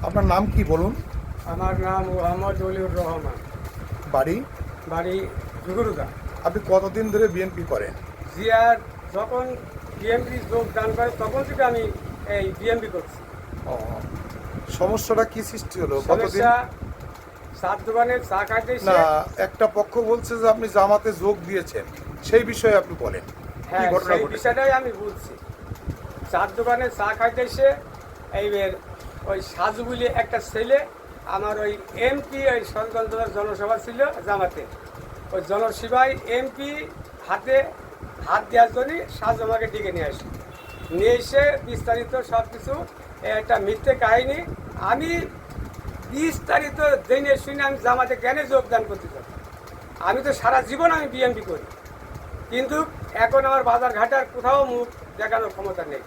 আপনার নাম কি বলুন? আমার নাম মোহাম্মদ অলিউর রহমান। বাড়ি? বাড়ি জুগুরুদা। আপনি কতদিন ধরে বিএনপি করেন? জিয়ার যখন বিএমপি যোগদান করে তখন থেকে আমি এই বিএমপি করছি। ও, সমস্যাটা কি সৃষ্টি হলো? কতদিন? সমস্যা চার দোকানে চা খাইতে এসে- না, একটা পক্ষ বলছে যে আপনি জামাতে যোগ দিয়েছেন, সেই বিষয়ে আপনি বলেন কি হ্যাঁ, ঘটনা সেই ঘটেছে? বিষয়টাই আমি বলছি। চার দোকানে চা খাইতে এসে এইবার ওই সাজু বলে একটা ছেলে আমার ওই এমপি ওই সরগঞ্জ জনসভা ছিল জামাতে, ওই জনসভায় এমপি হাতে হাত দেওয়ার জন্য সাজু আমাকে ডেকে নিয়ে আসে। নিয়ে এসে বিস্তারিত সব কিছু একটা মিথ্যে কাহিনী আমি বিস্তারিত জেনে শুনে আমি জামাতে কেন যোগদান করতে চাই। আমি তো সারা জীবন আমি বিএমপি করি, কিন্তু এখন আমার বাজার ঘাটার কোথাও মুখ দেখানোর ক্ষমতা নেই।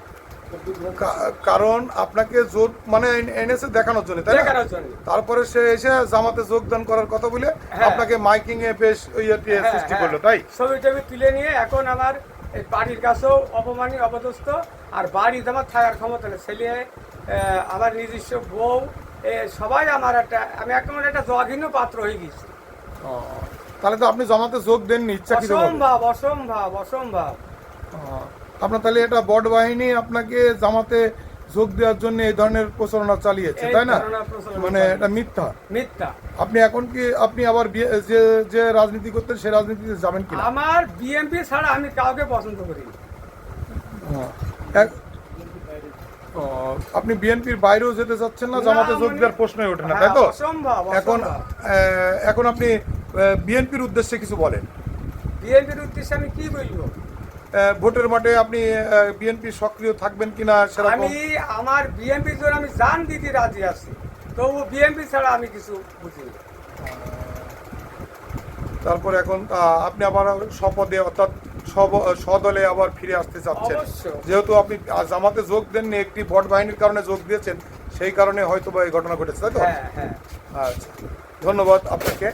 কারণ আপনাকে জোর মানে এনেছে দেখানোর জন্য, তাই না? দেখানোর জন্য। তারপরে সে এসে জামাতে যোগদান করার কথা বলে হ্যাঁ। আপনাকে মাইকিং এ বেশ সৃষ্টি করলো, তাই? ছবি টবি তুলে নিয়ে এখন আমার এই বাড়ির কাছেও অপমানী অপদস্থ, আর বাড়িতে আমার থাকার ক্ষমতা নেই। ছেলে আমার নিজস্ব বউ সবাই আমার আমি একেবারে একটা জঘন্য পাত্র হয়ে গেছি। ও, তাহলে তো আপনি জামাতে যোগ দেননি ইচ্ছাকৃতভাবে। অসম্ভব অসম্ভব অসম্ভব। আপনার তাহলে এটা বট বাহিনী আপনাকে জামাতে যোগ দেওয়ার জন্য এই ধরনের প্রচারণা চালিয়েছে, এই তাই না? ধরনের প্রচারণা মানে চালিয়েছে। এটা মিথ্যা। মিথ্যা। আপনি এখন কি আপনি আবার যে যে রাজনীতি করতেন সে রাজনীতিতে যাবেন কিনা? আমার বিএমপি ছাড়া আমি কাউকে পছন্দ করি না। এক- ও, আপনি বিএনপির বাইরেও যেতে চাচ্ছেন না? জামাতে যোগ দেওয়ার প্রশ্নই ওঠে না, তাই তো? হ্যাঁ, অসম্ভব এখন অসম্ভব। এখন আপনি বিএনপির উদ্দেশ্যে কিছু বলেন। বিএনপির উদ্দেশ্যে আমি কি বলবো? ভোটের মাঠে আপনি বিএনপি সক্রিয় থাকবেন কিনা সেরকম? আমি আমার বিএমপির জন্য আমি জান দিতে রাজি আছি, তবু বিএমপি ছাড়া আমি কিছু বুঝি না। তারপর এখন আপনি আবার স্বপদে অর্থাৎ স্বদলে আবার ফিরে আসতে চাচ্ছেন, অবশ্যই। যেহেতু আপনি জামাতে যোগ দেননি, একটি ভোট বাহিনীর কারণে যোগ দিয়েছেন, সেই কারণে হয়তো বা এই ঘটনা ঘটেছে, তাই তো? হ্যাঁ হ্যাঁ। আচ্ছা, ধন্যবাদ আপনাকে।